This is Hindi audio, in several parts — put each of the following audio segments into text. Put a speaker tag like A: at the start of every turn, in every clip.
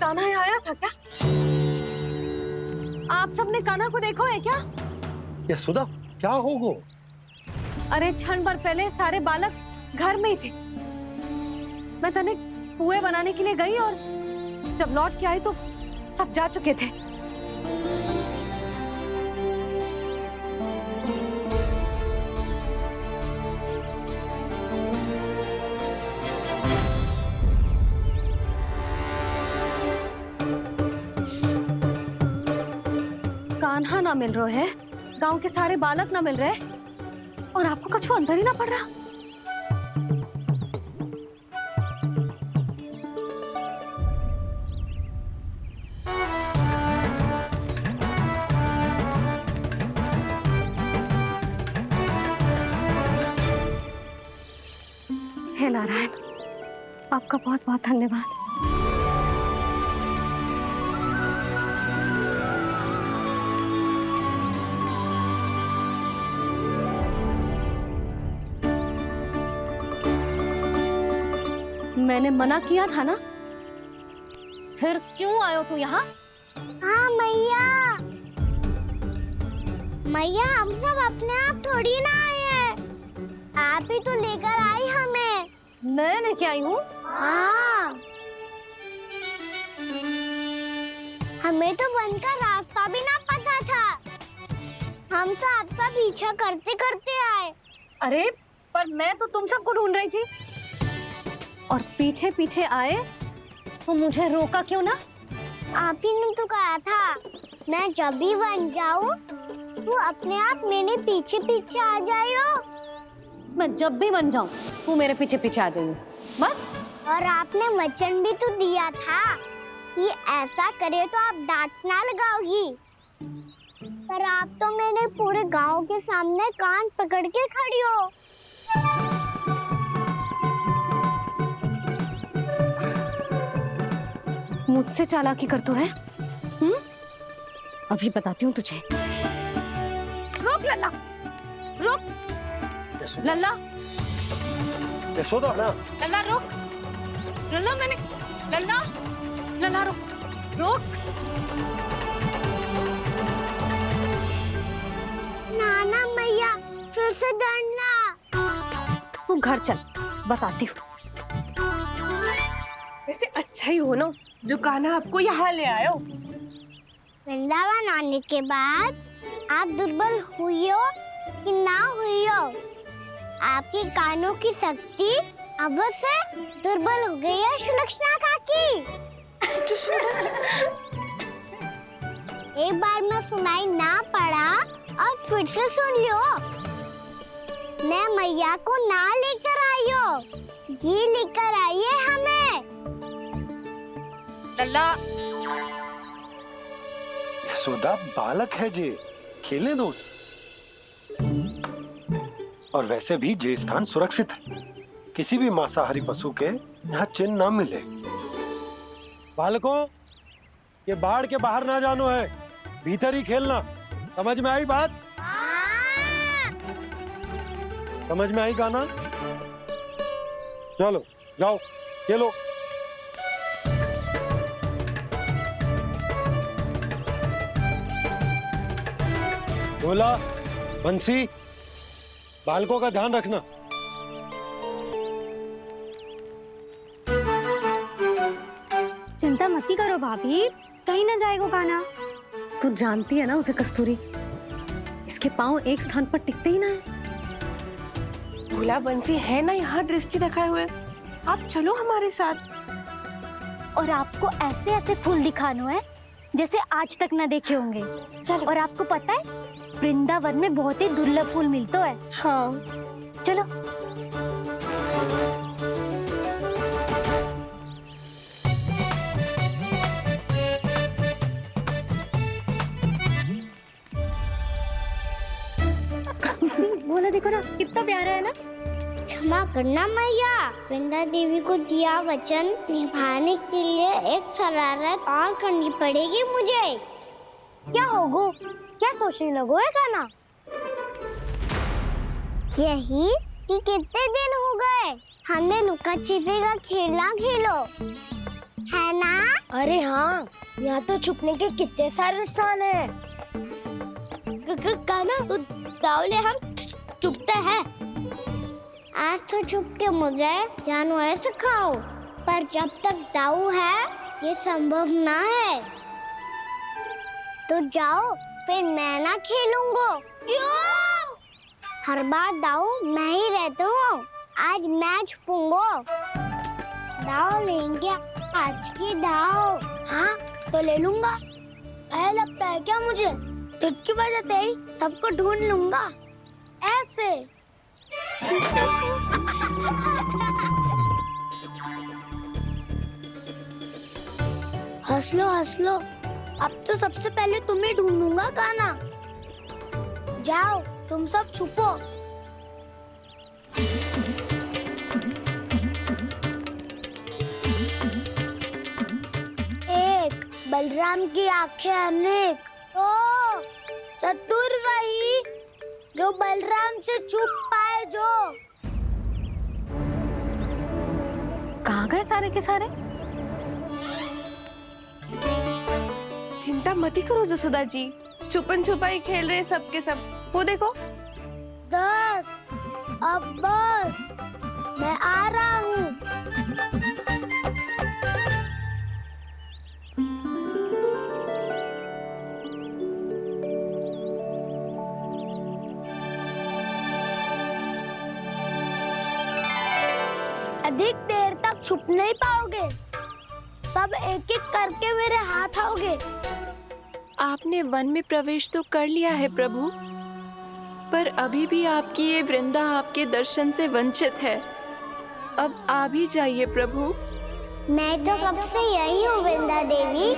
A: कान्हा यहाँ आया था क्या? आप सबने कान्हा को देखो है क्या?
B: यशोदा, क्या होगा?
A: अरे क्षण भर पहले सारे बालक घर में ही थे। मैं तनिक पुए बनाने के लिए गई और जब लौट के आई तो सब जा चुके थे। कान्हा ना मिल रहे है, गांव के सारे बालक ना मिल रहे और आपको कछु अंदर ही ना पड़ रहा। हे नारायण, आपका बहुत बहुत धन्यवाद। मैंने मना किया था ना, फिर क्यों आयो तू यहाँ?
C: हाँ मैया, मैया हम सब अपने आप थोड़ी ना आए हैं, आप ही तो लेकर आई हमें।
A: मैं लेके आई हूँ?
C: हाँ, हमें तो वन का रास्ता भी ना पता था, हम तो आपका पीछा करते करते आए।
A: अरे पर मैं तो तुम सबको ढूंढ रही थी और पीछे पीछे आए तो मुझे रोका क्यों ना?
C: आप ही ने तो कहा था मैं जब भी बन जाऊं तो अपने आप मेरे पीछे पीछे आ जाइयो।
A: मैं जब भी बन जाऊं तू मेरे पीछे पीछे आ जाइयो बस।
C: और आपने वचन भी तो दिया था कि ऐसा करे तो आप डांट ना लगाओगी, पर आप तो मेरे पूरे गांव के सामने कान पकड़ के खड़ी हो।
A: मुझसे चालाकी कर तो है? अभी बताती हूँ तुझे। रुक लल्ला, रुक लल्ला,
B: यशोदा ना।
A: लल्ला रुक, लल्ला मैंने, लल्ला, लल्ला रुक, रुक।
C: नाना मैया फिर से डरना।
A: तू घर चल, बताती हूँ।
D: वैसे अच्छा ही हो ना जो कान्हा आपको यहाँ ले आयो।
C: वृंदावन आने के बाद आप दुर्बल हुई हो कि ना हुई हो, आपके कानों की शक्ति अब से दुर्बल हो गई है सुलक्षणा काकी। एक बार में सुनाई ना पड़ा और फिर से सुन लियो। मैं मैया को ना लेकर आई हो, जी लेकर आई है हमें।
A: लल्ला,
B: यशोदा बालक है जे, खेले दो। और वैसे भी जे स्थान सुरक्षित है, किसी भी मांसाहारी पशु के यहाँ चिन्ह ना मिले। बालकों, ये बाढ़ के बाहर ना जानो है, भीतर ही खेलना। समझ में आई बात? समझ में आई कान्हा? चलो जाओ खेलो। बोला बंसी, बालकों का ध्यान रखना।
C: चिंता मत करो भाभी, कहीं ना जाएगा कान्हा।
A: तू जानती है ना उसे कस्तूरी, इसके पांव एक स्थान पर टिकते ही ना है।
D: भोला बंसी है ना यहाँ दृष्टि रखाए हुए, आप चलो हमारे साथ।
C: और आपको ऐसे ऐसे फूल दिखानो है जैसे आज तक ना देखे होंगे। चलो। और आपको पता है वृंदावन में बहुत ही दुर्लभ फूल मिलते हैं।
D: हाँ
C: चलो। बोला देखो ना कितना प्यारा है ना। क्षमा करना मैया, वृंदा देवी को दिया वचन निभाने के लिए एक शरारत और करनी पड़ेगी मुझे। क्या होगो? क्या सोचने लगो है कान्हा? यही कि कितने दिन हो गए हमने लुका छिपी का खेलना खेलो, है ना?
E: अरे हाँ, यहाँ तो छुपने के कितने सारे स्थान हैं।
C: कहना तो दाऊले हम छुपते हैं। आज तो छुप के मुझे जानवर सिखाओ, पर जब तक दाऊ है ये संभव ना है। तो जाओ, फिर मैं ना खेलूंगा। क्यों? हर बार दाऊ मैं ही रहता हूँ, आज मैं छुपूंगा। दाऊ लेंगे आज की दाऊ।
E: हाँ, तो ले लूंगा। ऐसा लगता है क्या मुझे? चुटकी बजाते ही सबको ढूंढ लूंगा। ऐसे। हंस लो। अब तो सबसे पहले तुम्हें ढूंढूंगा कान्हा। जाओ, तुम सब छुपो। एक, बलराम की आंखें अनेक। ओ, चतुर वही जो बलराम से छुप पाए। जो
A: कहाँ गए सारे के सारे?
D: चिंता मत ही करो जसोदा जी, छुपन छुपाई खेल रहे सब के सब। वो देखो।
E: 10, अब बस, मैं आ रहा हूँ। अधिक देर तक छुप नहीं पाओगे, सब एक एक करके मेरे हाथ आओगे।
F: आपने वन में प्रवेश तो कर लिया है प्रभु, पर अभी भी आपकी ये वृंदा आपके दर्शन से वंचित है। अब आ भी जाइए प्रभु।
C: मैं तो कब से यही हूँ वृंदा देवी।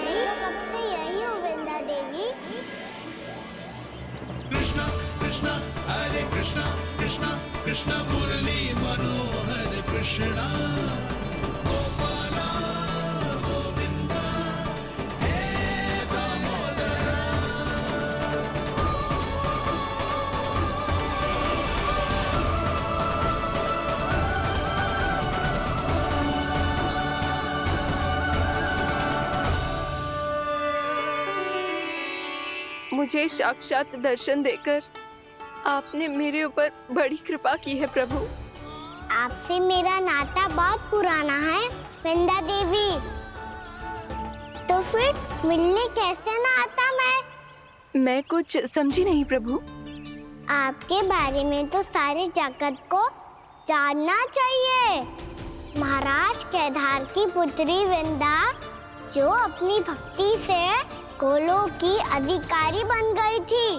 F: मुझे साक्षात दर्शन देकर आपने मेरे ऊपर बड़ी कृपा की है प्रभु।
C: आपसे मेरा नाता बहुत पुराना है वृंदा देवी। तो फिर मिलने कैसे ना आता
F: मैं कुछ समझी नहीं प्रभु।
C: आपके बारे में तो सारे जगत को जानना चाहिए। महाराज केदार की पुत्री वृंदा, जो अपनी भक्ति से गोलों की अधिकारी बन गई थी,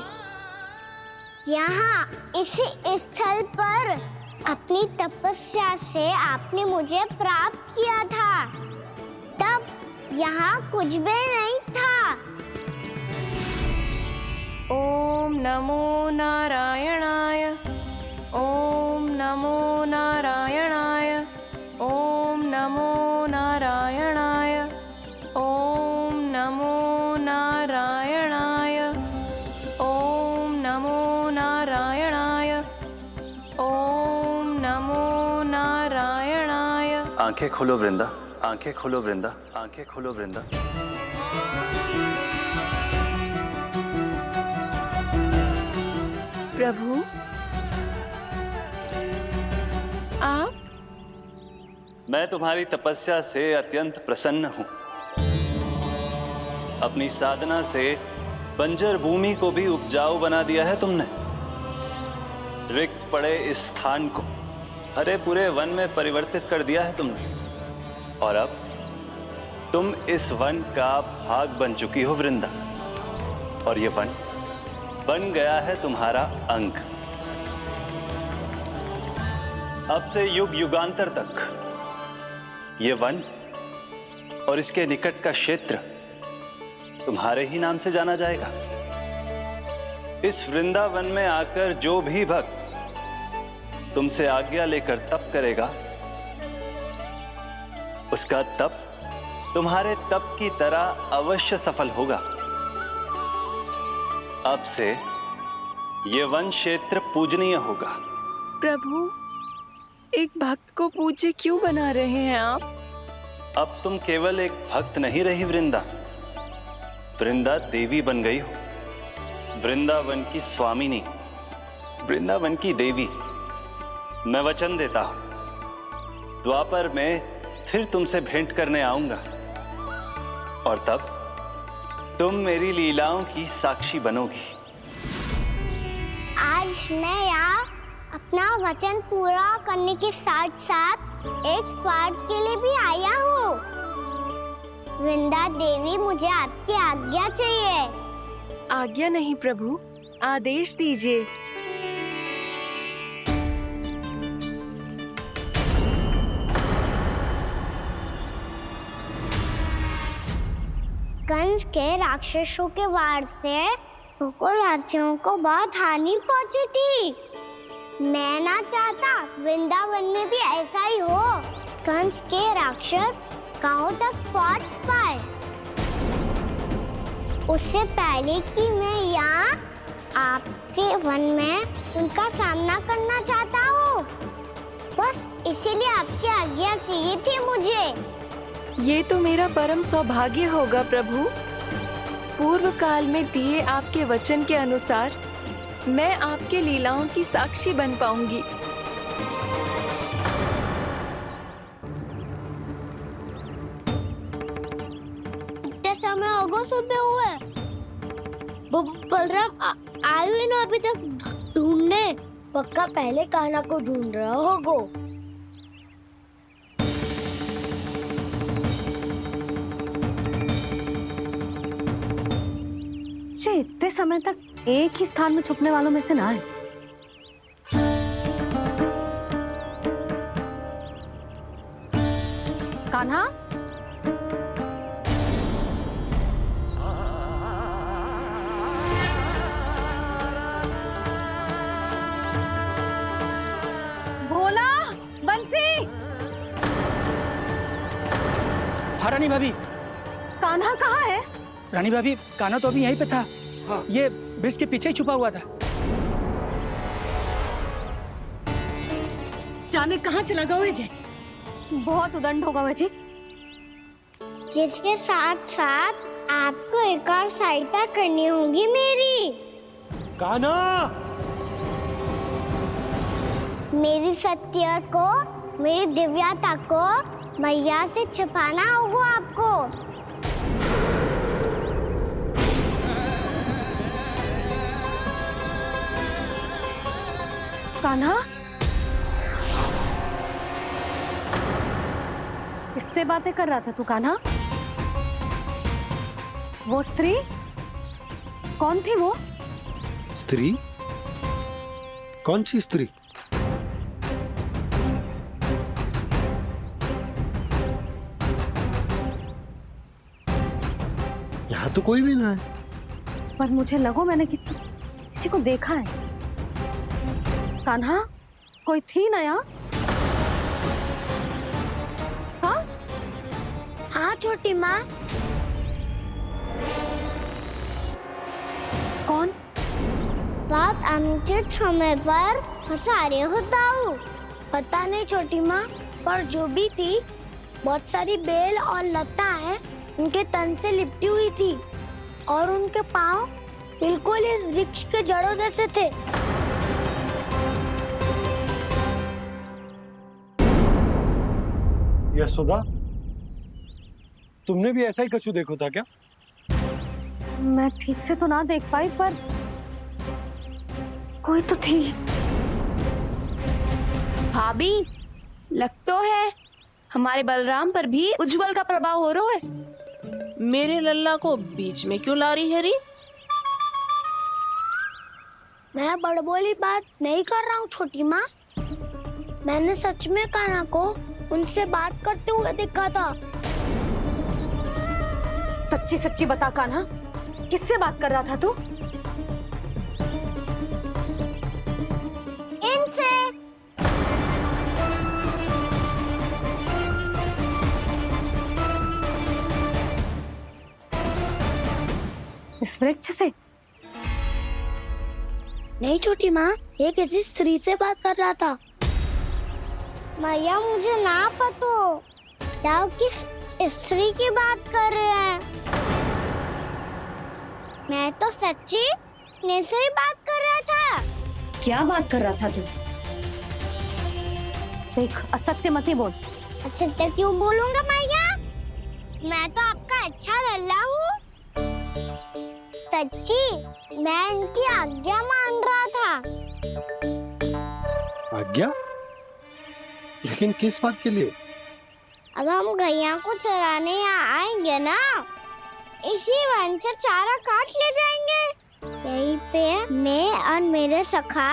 C: यहाँ इसी स्थल पर अपनी तपस्या से आपने मुझे प्राप्त किया था। तब यहाँ कुछ भी नहीं था।
F: ओम नमो नारायणाय, ओम नमो नारायणाय, ओम नमो नारायणाय, ओम नमो नारायणाय, ओम नमो नारायणाय, ओम नमो नारायणाय।
G: आंखें खोलो वृंदा, आंखें खोलो वृंदा, आंखें खोलो वृंदा।
F: प्रभु, आप?
G: मैं तुम्हारी तपस्या से अत्यंत प्रसन्न हूं। अपनी साधना से बंजर भूमि को भी उपजाऊ बना दिया है तुमने। रिक्त पड़े इस स्थान को हरे पूरे वन में परिवर्तित कर दिया है तुमने। और अब तुम इस वन का भाग बन चुकी हो वृंदा, और ये वन बन गया है तुम्हारा अंग। अब से युग युगांतर तक ये वन और इसके निकट का क्षेत्र तुम्हारे ही नाम से जाना जाएगा। इस वृंदावन में आकर जो भी भक्त तुमसे आज्ञा लेकर तप करेगा, उसका तप तुम्हारे तप की तरह अवश्य सफल होगा। अब से ये वन क्षेत्र पूजनीय होगा।
F: प्रभु, एक भक्त को पूज्य क्यों बना रहे हैं आप?
G: अब तुम केवल एक भक्त नहीं रही वृंदा, वृंदा देवी बन गई हो, वृंदावन की स्वामिनी, वृंदावन की देवी। मैं वचन देता हूं, द्वापर में फिर तुमसे भेंट करने आऊंगा और तब तुम मेरी लीलाओं की साक्षी बनोगी।
C: आज मैं यहाँ अपना वचन पूरा करने के साथ साथ एक स्वार्थ के लिए भी आया हूँ। वृंदा देवी, मुझे आपकी आज्ञा चाहिए।
F: आज्ञा नहीं प्रभु, आदेश दीजिए।
C: कंस के राक्षसों के वार से गोकुलवासियों को बहुत हानि पहुंची थी। मैं ना चाहता वृंदावन में भी ऐसा ही हो। कंस के राक्षस गांव तक पहुंच पाए, उससे पहले कि मैं यहाँ आपके वन में उनका सामना करना चाहता हूँ। बस इसीलिए आपकी आज्ञा चाहिए थी मुझे।
F: ये तो मेरा परम सौभाग्य होगा प्रभु। पूर्व काल में दिए आपके वचन के अनुसार मैं आपके लीलाओं की साक्षी बन पाऊंगी।
C: इतने समय हो गए सुबह हुए। बलराम आयु ही ना अभी तक ढूंढने। पक्का पहले कान्हा को ढूंढ रहा होगो।
A: इतने समय तक एक ही स्थान में छुपने वालों में से ना है। कान्हा, भोला, बंसी।
H: हाँ रानी भाभी।
A: कान्हा कहाँ है?
H: रानी भाभी, कान्हा तो अभी यहीं पे था। हाँ। ये ब्रिज के पीछे ही छुपा हुआ था।
A: जाने कहाँ चला गया मुझे। बहुत उदंड होगा मुझे।
C: जिसके साथ साथ आपको एक और सहायता करनी होगी मेरी।
B: कान्हा,
C: मेरी सत्य को, मेरी दिव्यता को मैया से छिपाना होगा आपको।
A: कान्हा, किससे बातें कर रहा था तू कान्हा? वो स्त्री कौन थी? वो
B: स्त्री? कौन सी स्त्री? यहाँ तो कोई भी ना है।
A: पर मुझे लगो मैंने किसी को देखा है। कान्हा, कोई थी ना यहाँ? हाँ?
C: हाँ छोटी माँ।
A: कौन?
C: रात अनुचित समय पर फंसारे होता हूँ। पता नहीं छोटी माँ, पर जो भी थी बहुत सारी बेल और लताएं उनके तन से लिपटी हुई थी और उनके पाँव बिल्कुल इस वृक्ष के जड़ों जैसे थे।
B: यशोदा, तुमने भी ऐसा ही कछु देखो था क्या?
A: मैं ठीक से तो ना देख पाई, पर कोई तो थी।
D: भाभी, लग तो है हमारे बलराम पर भी उज्जवल का प्रभाव हो रहा है।
I: मेरे लल्ला को बीच में क्यों ला रही है री?
C: मैं बड़बोली बात नहीं कर रहा हूँ छोटी माँ। मैंने सच में कान्हा को उनसे बात करते हुए देखा था।
A: सच्ची सच्ची बता कान्हा, किससे बात कर रहा था तू?
C: इनसे।
A: इस वृक्ष से?
C: नहीं छोटी माँ, ये किसी स्त्री से बात कर रहा था। मैया, मुझे ना पतो जाओ किस स्त्री की बात कर रहे हैं। मैं तो सच्ची ने से ही बात कर रहा था।
A: क्या बात कर रहा था तू? देख, असत्य मत ही बोल।
C: असत्य क्यों बोलूंगा मैया? मैं तो आपका अच्छा लल्ला हूँ। सच्ची मैं इनकी आज्ञा मान रहा था।
B: आज्ञा? लेकिन किस बात के लिए?
C: अब हम गैया को चराने यहाँ आएंगे ना, इसी वन से चारा काट ले जाएंगे। यहीं पे मैं और मेरे सखा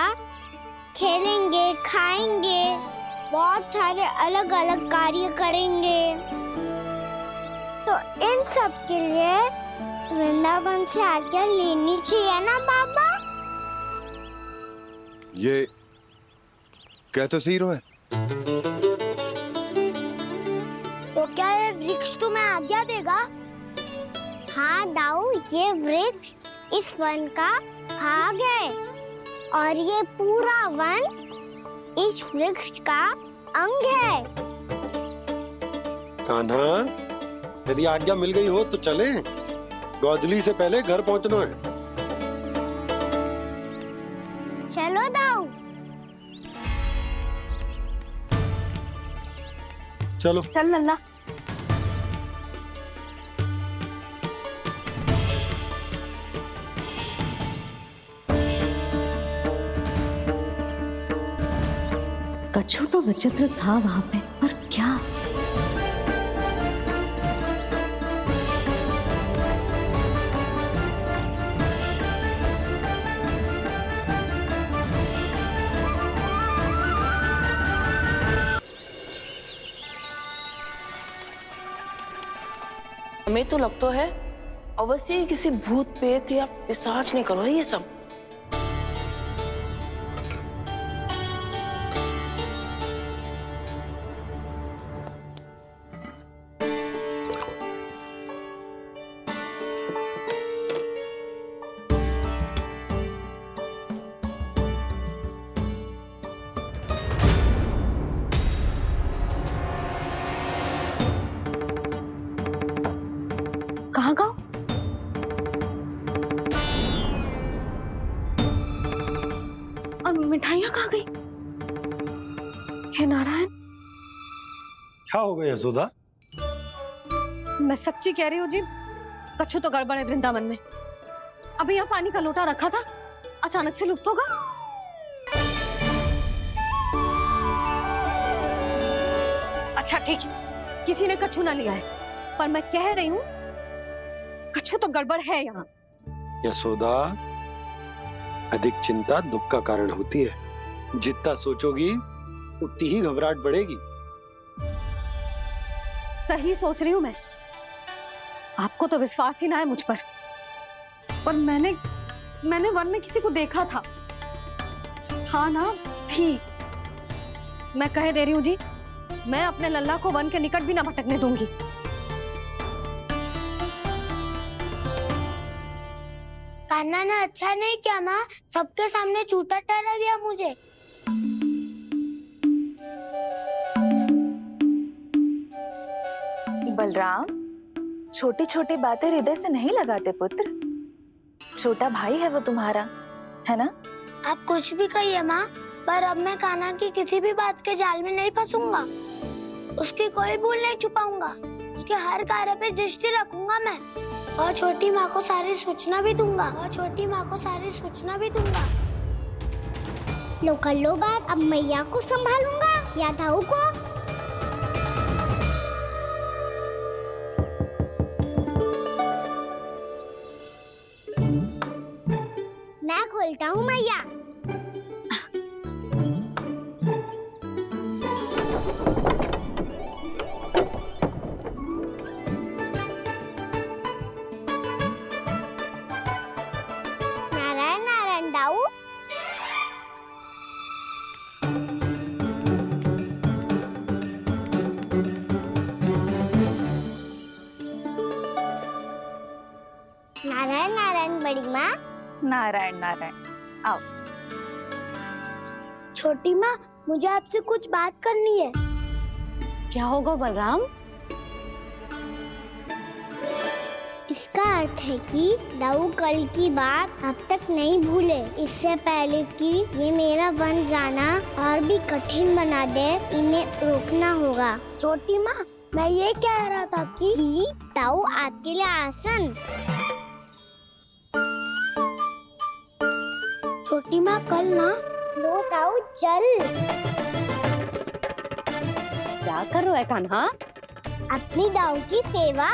C: खेलेंगे, खाएंगे, बहुत सारे अलग अलग कार्य करेंगे। तो इन सब के लिए वृंदावन से आज्ञा लेनी चाहिए ना बाबा?
J: ये कह तो सही रहा है।
E: तो क्या ये वृक्ष तुम्हें आज्ञा देगा?
C: हाँ दाऊ, ये वृक्ष इस वन का भाग है और ये पूरा वन इस वृक्ष का अंग है।
B: कान्हा, यदि आज्ञा मिल गई हो तो चले। गोधूली से पहले घर पहुंचना है।
C: चलो दाऊ।
B: चलो।
A: चल लल्ला। कछु तो विचित्र था वहां पे, पर क्या?
I: हमें तो लगता है अवश्य ही किसी भूत प्रेत या पिशाच ने करो है ये सब।
A: कहाँ गाँव? और मिठाइयाँ कहाँ गई? हे नारायण!
B: क्या हो गया यशोदा?
A: मैं सच्ची कह रही हूँ जी, कछु तो गड़बड़ है वृंदावन में। अभी यहाँ पानी का लोटा रखा था, अचानक से लुप्त होगा। अच्छा ठीक है, किसी ने कछु ना लिया है, पर मैं कह रही हूँ कछु तो गड़बड़ है यहाँ।
B: यशोदा, अधिक चिंता दुख का कारण होती है। जितना सोचोगी उतनी ही घबराहट बढ़ेगी।
A: सही सोच रही हूँ मैं। आपको तो विश्वास ही ना है मुझ पर मैंने वन में किसी को देखा था। हाँ ना, थी। मैं कह दे रही हूँ जी, मैं अपने लल्ला को वन के निकट भी ना भटकने दूंगी।
E: कान्हा ने अच्छा नहीं किया माँ, सबके सामने झूठा ठहरा दिया मुझे।
K: बलराम, छोटी छोटी बातें हृदय से नहीं लगाते पुत्र। छोटा भाई है वो तुम्हारा, है ना?
E: आप कुछ भी कहिए माँ, पर अब मैं कान्हा की किसी भी बात के जाल में नहीं फंसूंगा। उसकी कोई भूल नहीं छुपाऊंगा। उसके हर कार्य पे दृष्टि रखूंगा मैं, और छोटी माँ को सारी सूचना भी दूंगा।
C: लो कर लो बात, अब मैया को संभालूंगा या दाऊ को। मैं खोलता हूँ मैया। नारायण नारायण दाऊ। नारायण नारायण बड़ी माँ।
K: नारायण नारायण, आओ।
E: छोटी माँ, मुझे आपसे कुछ बात करनी है।
A: क्या होगा बलराम?
C: इसका अर्थ है कि दाऊ कल की बात अब तक नहीं भूले। इससे पहले कि ये मेरा वन जाना और भी कठिन बना दे, इन्हें रोकना होगा।
E: छोटी माँ, मैं ये कह रहा था कि
C: दाऊ आपके लिए आसन।
E: छोटी माँ कल ना
C: लो दाऊ चल।
A: क्या कर रहा है कान्हा?
C: अपनी दाऊ की सेवा।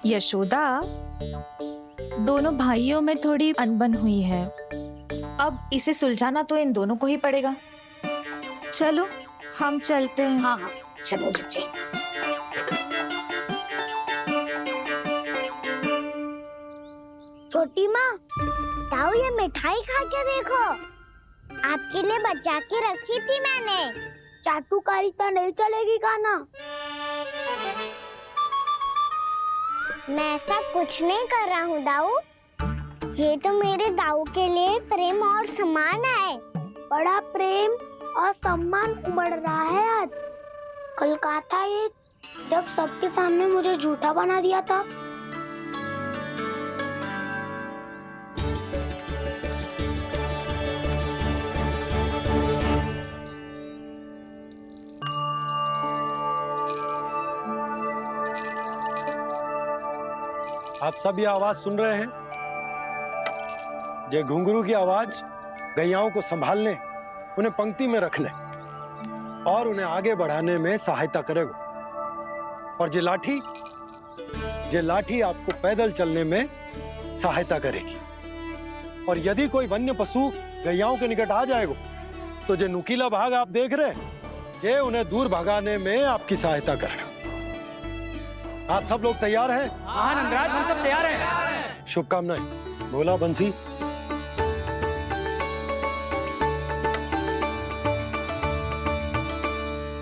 K: यशोदा, दोनों भाइयों में थोड़ी अनबन हुई है। अब इसे सुलझाना तो इन दोनों को ही पड़ेगा। चलो हम चलते हैं।
A: हाँ हाँ
K: चलो बच्चे।
C: छोटी माँ, दाऊ ये मिठाई खा के देखो, आपके लिए बचा के रखी थी मैंने।
E: चाटुकारिता नहीं चलेगी कान्हा।
C: मैं ऐसा कुछ नहीं कर रहा हूँ दाऊ। ये तो मेरे दाऊ के लिए प्रेम और सम्मान है।
E: बड़ा प्रेम और सम्मान उमड़ रहा है आज। कल कहा था ये, जब सबके सामने मुझे झूठा बना दिया था।
B: आप सब ये आवाज सुन रहे हैं? ये घुंघरू की आवाज गैयाओं को संभालने, उन्हें पंक्ति में रखने और उन्हें आगे बढ़ाने में सहायता करेगा। और ये लाठी आपको पैदल चलने में सहायता करेगी। और यदि कोई वन्य पशु गैयाओं के निकट आ जाएगा तो जो नुकीला भाग आप देख रहे हैं, ये उन्हें दूर भगाने में आपकी सहायता करेगा। आप सब लोग तैयार हैं?
H: हाँ नंदराज, हम सब तैयार हैं।
B: शुभकामनाएं। बोला बंसी।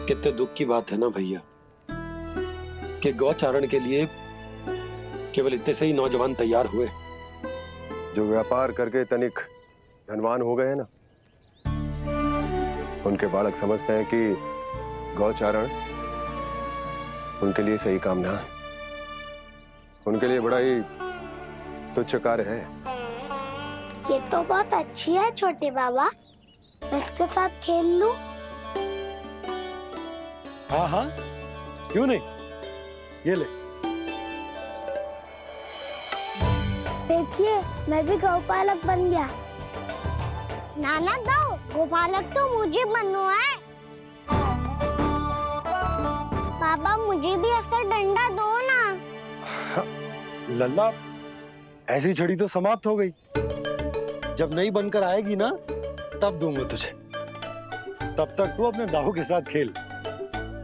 B: कितने दुख की बात है ना भैया कि गौचारण के लिए केवल इतने से ही नौजवान तैयार हुए।
J: जो व्यापार करके तनिक धनवान हो गए हैं ना, उनके बालक समझते हैं कि गौचारण उनके लिए सही काम ना है। उनके लिए बड़ा ही तुच्छ कार्य है।
E: ये तो बहुत अच्छी है छोटे बाबा, मैं इसके साथ खेल लूं?
B: हाँ हाँ, क्यों नहीं, ये ले।
E: देखिए, मैं भी गौपालक बन गया।
C: नाना दाऊ, गोपालक तो मुझे बनना है। बाबा मुझे भी ऐसा डंडा दो ना।
B: लल्ला, ऐसी छड़ी तो समाप्त हो गई। जब नई बनकर आएगी ना, तब दूंगा तुझे। तब तक तू अपने दाऊ के साथ खेल,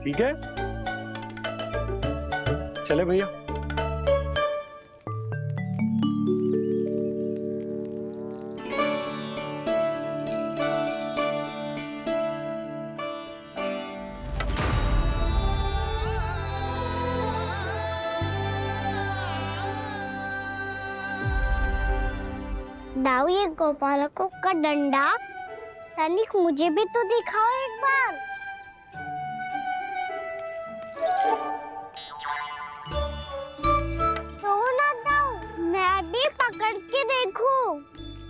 B: ठीक है? चले भैया।
C: दाऊ, ये गोपालकों का डंडा तनिक मुझे भी तो दिखाओ एक बार। तो ना दाऊ, मैं भी पकड़ के देखूं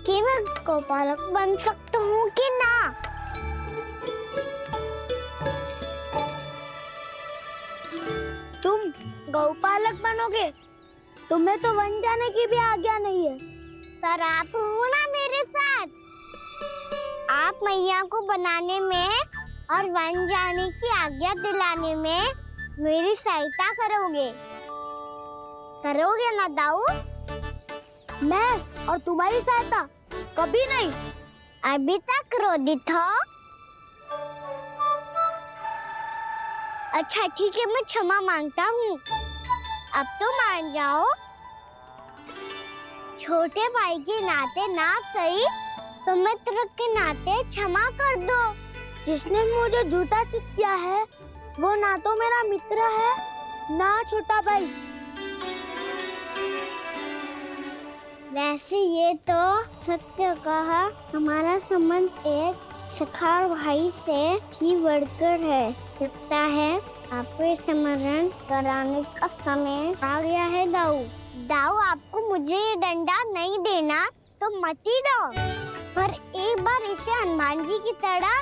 C: कि मैं गोपालक बन सकता हूँ कि ना।
E: तुम गौपालक बनोगे? तुम्हें तो वन जाने की भी आज्ञा नहीं है।
C: पर आप हो ना मेरे साथ। आप मैया को बनाने में और वन जाने की आज्ञा दिलाने में मेरी सहायता करोगे ना दाऊ?
E: मैं और तुम्हारी सहायता कभी नहीं।
C: अभी तक क्रोधित हो? अच्छा ठीक है, मैं क्षमा मांगता हूँ। अब तो मान जाओ। छोटे भाई के नाते ना सही तो मित्र के नाते क्षमा कर दो।
E: जिसने मुझे झूठा सिद्ध किया है वो ना तो मेरा मित्र है ना छोटा भाई।
C: वैसे ये तो सत्य कहा, हमारा संबंध एक सखा भाई से भी बढ़कर है। लगता है आपको स्मरण कराने का समय आ गया है दाऊ। दाऊ, आपको मुझे ये डंडा नहीं देना तो मत ही दो, पर एक बार इसे हनुमान जी की तरह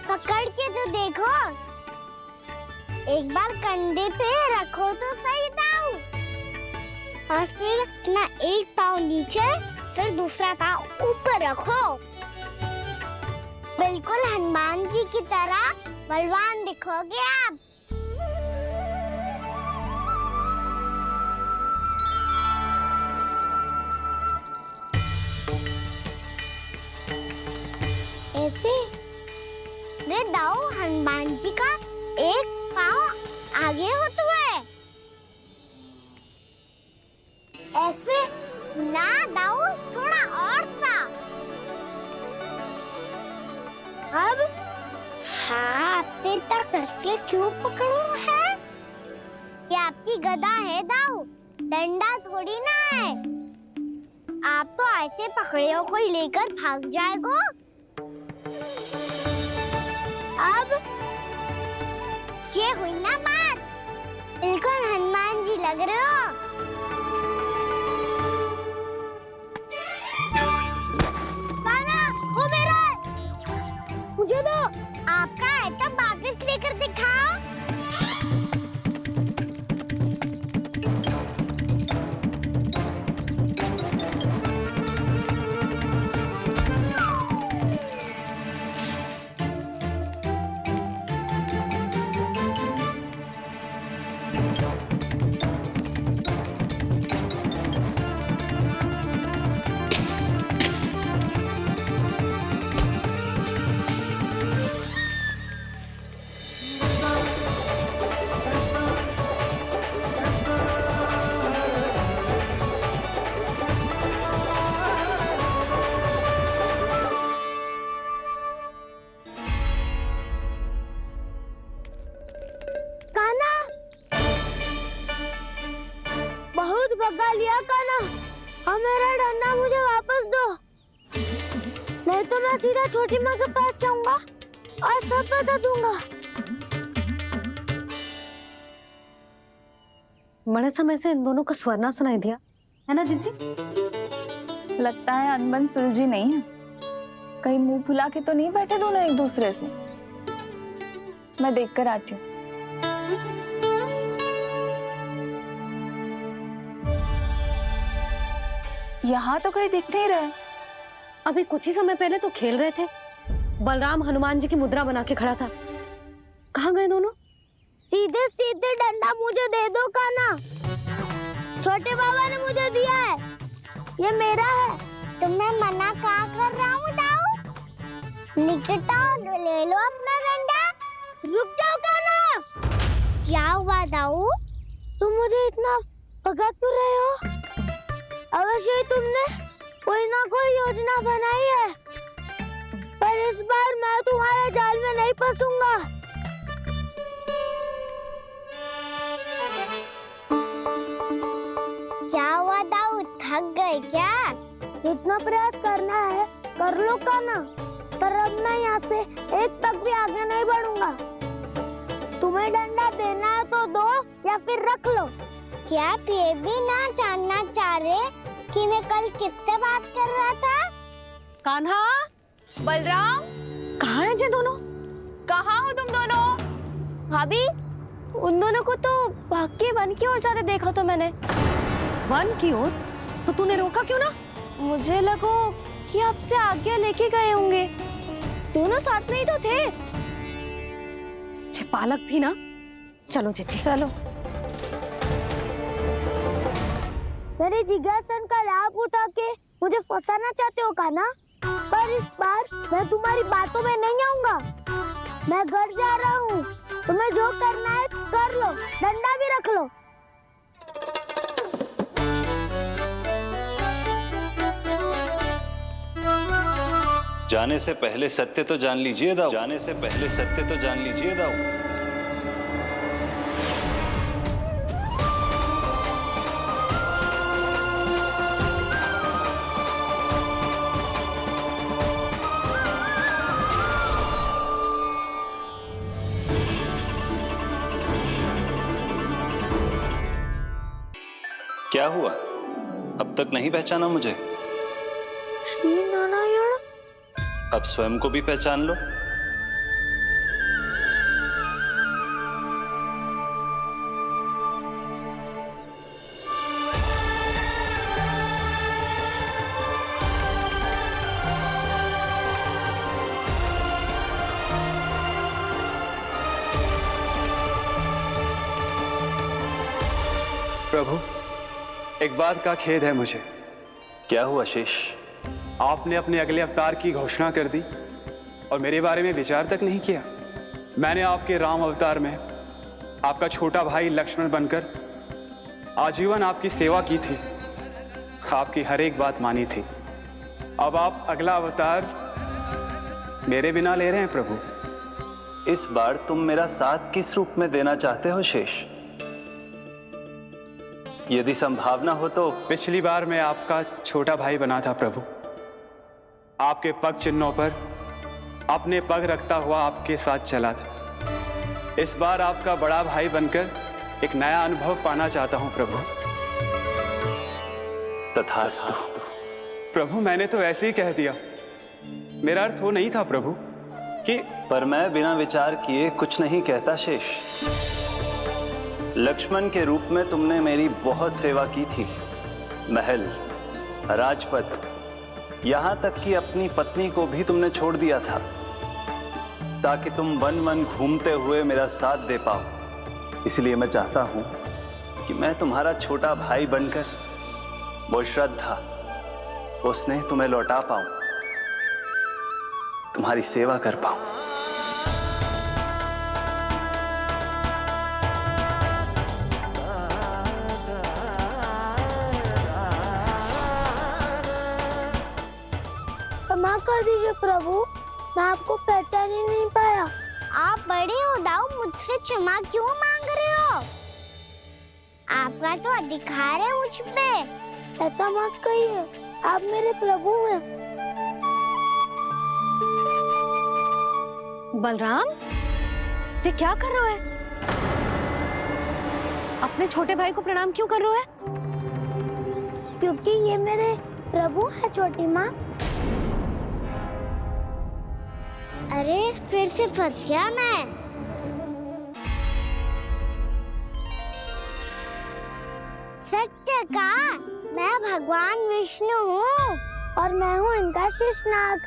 C: पकड़ के तो देखो। एक बार कंधे पे रखो तो सही दाऊ, और फिर अपना एक पाँव नीचे फिर दूसरा पाँव ऊपर रखो। बिल्कुल हनुमान जी की तरह बलवान दिखोगे आप। ऐसे रे दाऊ, हनुमान जी का एक पाँव आगे होता है। ऐसे ना दाऊ, थोड़ा और सा। अब हाथ पे तक करके क्यों पकड़ू है? ये आपकी गदा है दाऊ, डंडा थोड़ी ना है। आप तो ऐसे पकड़े हो कोई लेकर भाग जाएगा। अब ये हुई ना बात, बिल्कुल हनुमान जी लग रहे हो। कान्हा, वो मेरा मुझे दो। आपका है तब वापस लेकर दिखाओ। बहुत भगा लिया कान्हा, अब मेरा डंडा मुझे वापस दो, नहीं तो मैं सीधा छोटी माँ के पास जाऊंगा और सब बता दूंगा।
A: बड़े समय से इन दोनों का स्वर ना सुनाई दिया, है ना जीजी?
K: लगता है अनबन सुलझी नहीं है। कहीं मुंह फुला के तो नहीं बैठे दोनों एक दूसरे से। मैं देख कर आती हूँ। यहाँ तो कहीं दिख नहीं रहा।
A: अभी कुछ ही समय पहले तो खेल रहे थे। बलराम हनुमान जी की मुद्रा बना के खड़ा था। कहाँ गए दोनों?
C: सीधे सीधे डंडा मुझे दे दो कान्हा, छोटे बाबा ने मुझे दिया है, ये मेरा है। तुम्हें मना कहाँ कर रहा हूँ दाऊ? निकट आओ, ले लो अपना डंडा। रुक जाओ कान्हा। क्या हुआ दाऊ, तुम मुझे इतना भगा क्यों रहे हो? अवश्य ही तुमने कोई ना कोई योजना बनाई है, पर इस बार मैं तुम्हारे जाल में नहीं फंसूंगा। क्या हुआ दाऊ, थक गए क्या? जितना प्रयास करना है कर लो कान्हा, पर अब मैं यहाँ से एक तक भी आगे नहीं बढ़ूंगा। तुम्हें डंडा देना है तो दो या फिर रख लो। क्या आप ये भी ना जानना चाह रहे कि मैं कल किससे बात कर रहा था?
A: कान्हा,
K: बलराम,
A: कहाँ हैं ये दोनों?
K: कहाँ हो तुम दोनों?
C: भाभी, उन दोनों को तो भाग के वन की ओर जाते देखा तो मैंने।
A: वन की ओर? तो तूने रोका क्यों ना?
C: मुझे लगो कि आपसे आगे लेके गए होंगे, दोनों साथ में ही तो थे।
A: पालक भी ना। चलो जीजी,
K: चलो।
C: मेरे जिज्ञासन का लाभ उठा के मुझे फंसाना चाहते हो कान्हा, पर इस बार मैं तुम्हारी बातों में नहीं आऊंगा। मैं घर जा रहा हूँ, तुम्हें जो करना है कर लो, डंडा भी रख लो।
G: जाने से पहले सत्य तो जान लीजिए दाऊ। जाने से पहले सत्य तो जान लीजिए दाऊ। क्या हुआ? अब तक नहीं पहचाना मुझे?
E: श्री नारायण।
G: अब स्वयं को भी पहचान लो।
L: प्रभु, एक बात का खेद है मुझे।
G: क्या हुआ शेष?
L: आपने अपने अगले अवतार की घोषणा कर दी और मेरे बारे में विचार तक नहीं किया। मैंने आपके राम अवतार में आपका छोटा भाई लक्ष्मण बनकर आजीवन आपकी सेवा की थी, आपकी हर एक बात मानी थी। अब आप अगला अवतार मेरे बिना ले रहे हैं प्रभु।
G: इस बार तुम मेरा साथ किस रूप में देना चाहते हो शेष? यदि संभावना हो तो।
L: पिछली बार मैं आपका छोटा भाई बना था प्रभु, आपके पग चिन्हों पर अपने पग रखता हुआ आपके साथ चला था। इस बार आपका बड़ा भाई बनकर एक नया अनुभव पाना चाहता हूं प्रभु।
G: तथास्तु।
L: प्रभु, मैंने तो ऐसे ही कह दिया, मेरा अर्थ वो नहीं था प्रभु कि।
G: पर मैं बिना विचार किए कुछ नहीं कहता शेष। लक्ष्मण के रूप में तुमने मेरी बहुत सेवा की थी। महल, राजपथ, यहां तक कि अपनी पत्नी को भी तुमने छोड़ दिया था ताकि तुम वन वन घूमते हुए मेरा साथ दे पाओ। इसलिए मैं चाहता हूं कि मैं तुम्हारा छोटा भाई बनकर वो श्रद्धा, वो स्नेह तुम्हें लौटा पाऊं, तुम्हारी सेवा कर पाऊं।
E: क्षमा कर दीजिए प्रभु, मैं आपको पहचान ही नहीं पाया। आप बड़े उदाऊ मुझसे क्षमा क्यों मांग रहे हो? आपका तो अधिकार है मुझ पे। ऐसा मत कहिए, आप मेरे प्रभु हैं।
A: बलराम जी क्या कर रहे हो? अपने छोटे भाई को प्रणाम क्यों कर रहे हो?
E: क्योंकि ये मेरे प्रभु है छोटी माँ। अरे फिर से फंस गया मैं। सत्य का, मैं भगवान विष्णु हूँ और मैं हूँ इनका शेषनाग।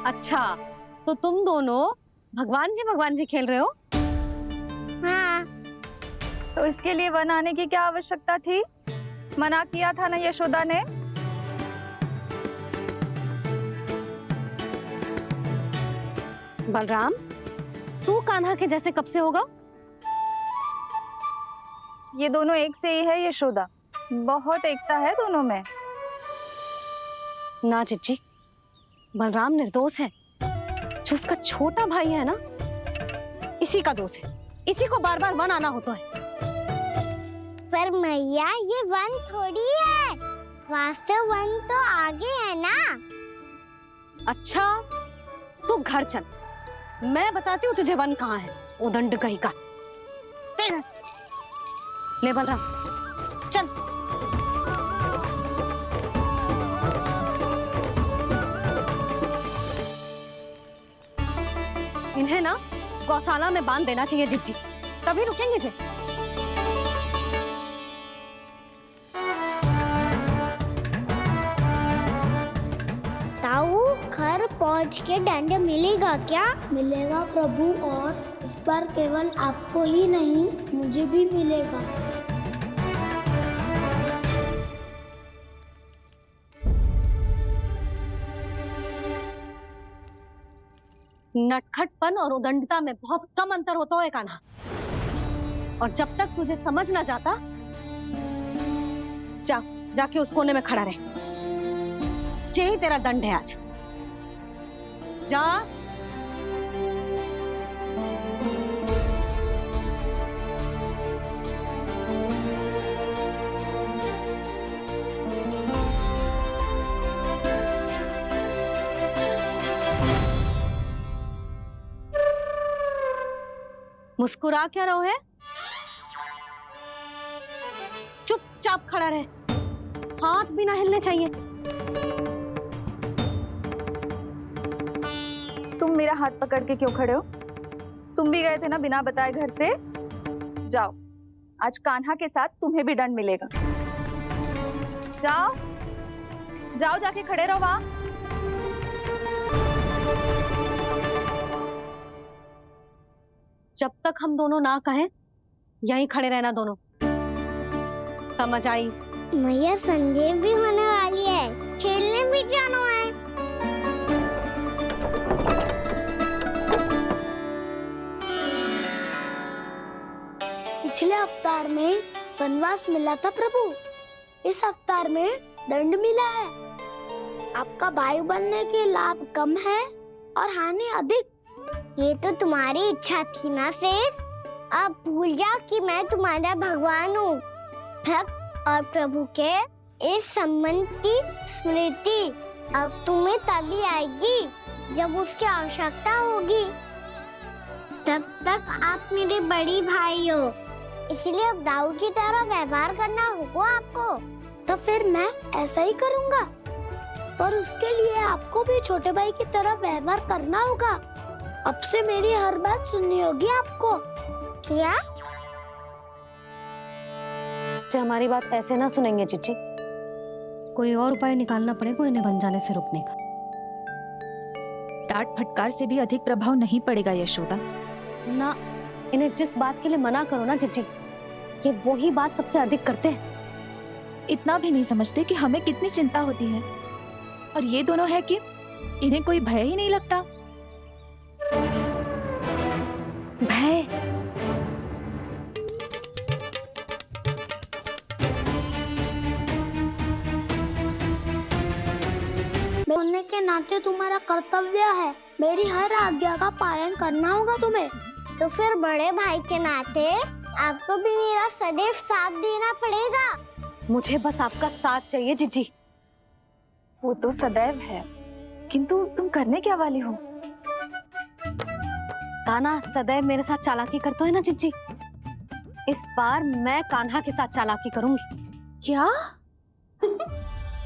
A: अच्छा, तो तुम दोनों भगवान जी खेल रहे हो?
E: हाँ।
K: तो इसके लिए वन आने की क्या आवश्यकता थी? मना किया था ना यशोदा ने।
A: बलराम, तू कान्हा के जैसे कब से होगा?
K: ये दोनों एक से ही है यशोदा, बहुत एकता है दोनों में।
A: ना चिच्ची, बलराम निर्दोष है। जो उसका छोटा भाई है ना, इसी का दोष है। इसी को बार बार वन आना होता है।
E: पर मैया, ये वन थोड़ी है, वास्तव वन तो आगे है ना।
A: अच्छा, तू घर चल, मैं बताती हूँ तुझे वन कहाँ है। उदंड कहीं का। ले बलराम, चल। इन्हें ना गौशाला में बांध देना चाहिए जिज्जी, तभी रुकेंगे जे।
E: ताऊ, घर पहुंच के दंड मिलेगा क्या? मिलेगा प्रभु, और इस बार केवल आपको ही नहीं, मुझे भी मिलेगा।
A: नटखटपन और उदंडता में बहुत कम अंतर होता है कान्हा, और जब तक तुझे समझ ना जाता, जाके उस कोने में खड़ा रहे। यही तेरा दंड है आज। जा। मुस्कुरा क्या रहो है? चुपचाप खड़ा रहे, हाथ भी ना हिलने चाहिए।
K: तुम मेरा हाथ पकड़ के क्यों खड़े हो? तुम भी गए थे ना बिना बताए घर से। जाओ, आज कान्हा के साथ तुम्हें भी दंड मिलेगा। जाओ जाओ, जाके खड़े रहो वहां।
A: जब तक हम दोनों ना कहें, यहीं खड़े रहना दोनों। समझ आई?
C: मैया संडे भी होने वाली है, खेलने भी जाना है।
E: पिछले अवतार में वनवास मिला था प्रभु, इस अवतार में दंड मिला है। आपका भाई बनने के लाभ कम है और हानि अधिक।
C: ये तो तुम्हारी इच्छा थी ना शेष। अब भूल जाओ कि मैं तुम्हारा भगवान हूँ। भक्त और प्रभु के इस संबंध की स्मृति अब तुम्हें तभी आएगी जब उसकी आवश्यकता होगी। तब तक आप मेरे बड़ी भाई हो, इसलिए अब दाऊ की तरह व्यवहार करना होगा आपको।
E: तो फिर मैं ऐसा ही करूँगा, पर उसके लिए आपको भी छोटे भाई की तरह व्यवहार करना होगा। अब से मेरी हर बात सुननी होगी आपको।
C: क्या?
A: जो हमारी बात ऐसे ना सुनेंगे चिची, कोई और उपाय निकालना पड़ेगा इन्हें बन जाने से रुकने का।
K: डांट फटकार से भी अधिक प्रभाव नहीं पड़ेगा यशोदा।
A: ना, इन्हें जिस बात के लिए मना करो ना चिची, ये वही बात सबसे अधिक करते हैं।
K: इतना भी नहीं समझते कि हमें कितनी चिंता होती है, और ये दोनों है कि इन्हें कोई भय ही नहीं लगता।
A: भय?
E: होने के नाते तुम्हारा कर्तव्य है, मेरी हर आज्ञा का पालन करना होगा तुम्हें।
C: तो फिर बड़े भाई के नाते आपको भी मेरा सदैव साथ देना पड़ेगा।
A: मुझे बस आपका साथ चाहिए जीजी।
K: वो तो सदैव है, किंतु तुम करने क्या वाली हो?
A: कान्हा सदैव मेरे साथ चालाकी करता है ना जीजी, इस बार मैं कान्हा के साथ चालाकी करूंगी।
K: क्या?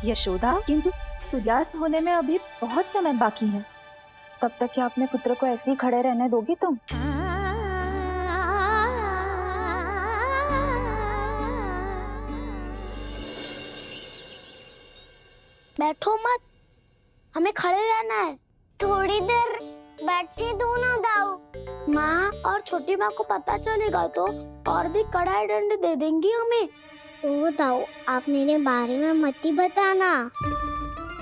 K: यशोदा, किंतु सूर्यास्त होने में अभी बहुत समय बाकी है। तब तक क्या अपने पुत्र को ऐसे ही खड़े रहने दोगी तुम?
E: बैठो मत, हमें खड़े रहना है।
C: थोड़ी देर बैठे दो ना दाऊ।
E: माँ और छोटी माँ को पता चलेगा तो और भी कड़ा दंड दे देंगी हमें।
C: ओ दाऊ, आप मेरे बारे में मत ही बताना,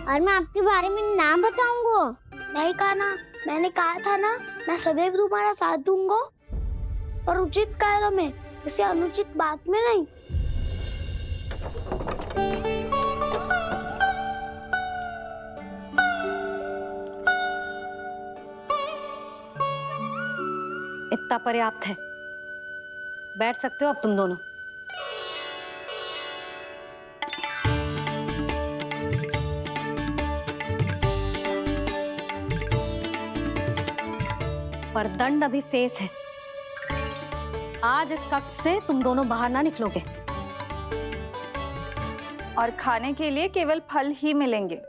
C: और मैं आपके बारे में ना बताऊंगा।
E: नहीं कान्हा, मैंने कहा था ना, मैं सदैव तुम्हारा साथ दूंगा, पर उचित कार्य में, किसी अनुचित बात में नहीं।
A: इतना पर्याप्त है, बैठ सकते हो अब तुम दोनों। पर दंड अभी शेष है। आज इस कक्ष से तुम दोनों बाहर ना निकलोगे,
K: और खाने के लिए केवल फल ही मिलेंगे।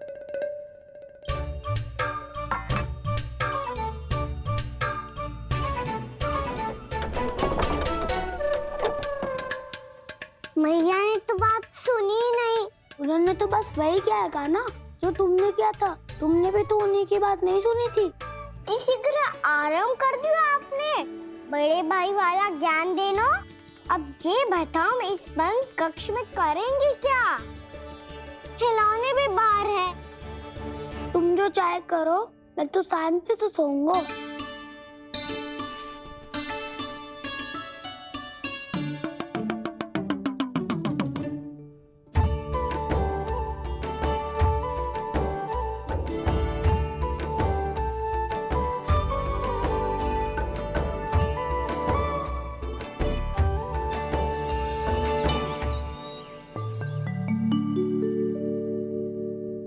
C: मैया ने तो बात सुनी ही नहीं।
E: उन्होंने तो बस वही किया ना जो तुमने किया था। तुमने भी तो उन्हीं की बात नहीं सुनी थी।
C: इसी तरह आराम कर दिया आपने। बड़े भाई वाला ज्ञान देना। अब ये बताओ, मैं इस बंद कक्ष में करेंगे क्या? खिलौने भी बाहर है।
E: तुम जो चाहे करो, मैं तो शांति से सोऊंगा।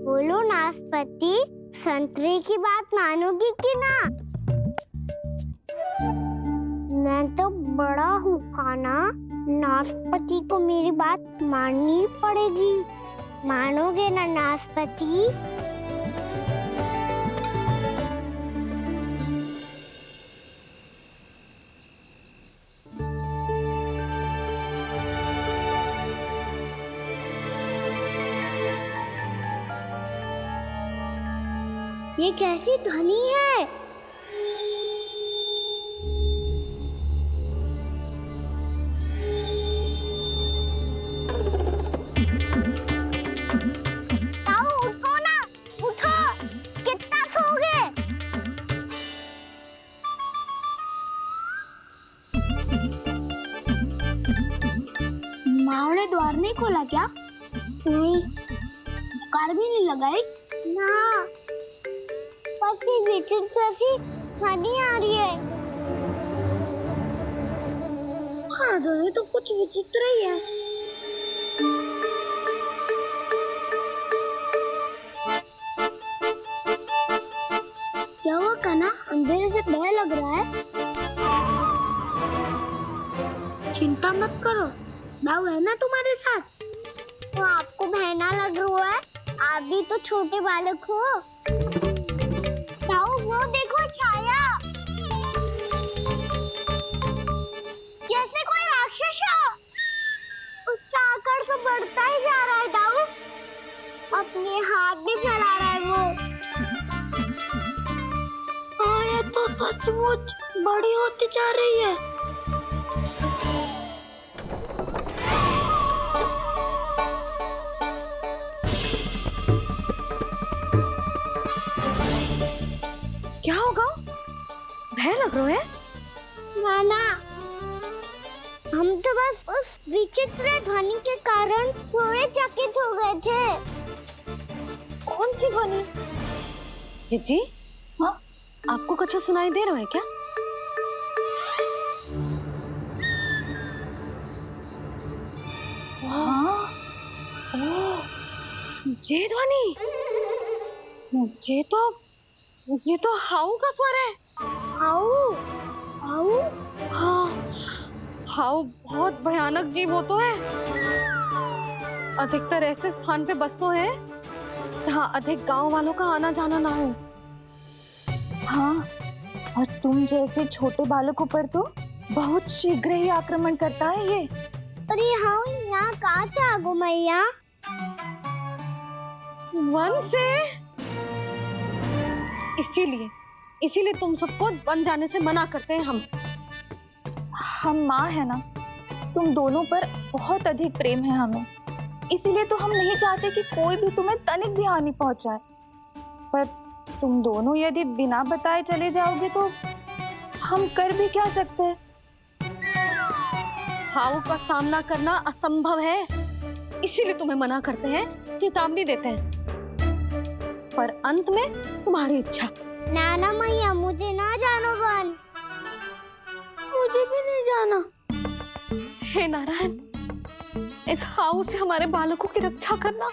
C: बोलो नाशपति, संतरे की बात मानोगी कि ना? मैं तो बड़ा हूँ काना, नाशपति को मेरी बात माननी पड़ेगी। मानोगे ना नाशपति? ये कैसी ध्वनि है? ताऊ उठो ना, उठो, कितना सोओगे? माँ ने द्वार नहीं खोला क्या? नहीं। कार भी नहीं लगाई? ना। पसी विचित्र सी ध्वनि आ रही है। हाँ, ध्वनि तो कुछ विचित्र ही है। क्या हुआ कान्हा? अंधेरे से भय लग रहा है। चिंता मत करो, दाऊ है ना तुम्हारे साथ। तो आपको भय ना लग रहा है? आप भी तो छोटे बालक हो। दाऊ वो देखो छाया, जैसे कोई राक्षस हो। उसका आकार तो बढ़ता ही जा रहा है दाऊ। अपने हाथ भी फैला रहा है वो। हाँ, ये तो सचमुच बड़ी होती जा रही है।
A: क्या होगा? भय लग रहा है?
C: नाना, हम तो बस उस विचित्र ध्वनि के कारण थोड़े चकित हो गए थे।
A: कौन सी ध्वनि? जीजी, हाँ, आपको कुछ सुनाई दे रहा है क्या? हाँ, ओह, ये ध्वनि, ये तो हाउ का स्वर है।
C: हाउ? हाउ?
A: हाँ, हाउ बहुत भयानक जीव हो तो है। अधिकतर ऐसे स्थान पे बसते हैं जहाँ अधिक गांव वालों का आना जाना ना हो।
K: हाँ, और तुम जैसे छोटे बालकों पर तो बहुत शीघ्र ही आक्रमण करता है ये।
C: पर ये हाउ यहाँ कहाँ से आ गो मैया?
A: वन से। इसीलिए तुम सबको वन जाने से मना करते हैं
K: हम माँ है ना, तुम दोनों पर बहुत अधिक प्रेम है हमें, इसीलिए तो हम नहीं चाहते कि कोई भी तुम्हें तनिक भी हानि पहुंचाए। पर तुम दोनों यदि बिना बताए चले जाओगे तो हम कर भी क्या सकते हैं?
A: हाउ का सामना करना असंभव है, इसीलिए तुम्हें मना करते हैं, चेतावनी देते हैं। पर अंत में तुम्हारी इच्छा।
C: नाना मैया, मुझे ना जानो वन। मुझे भी नहीं जाना।
A: हे नारायण, इस हाउ से हमारे बालकों की रक्षा करना।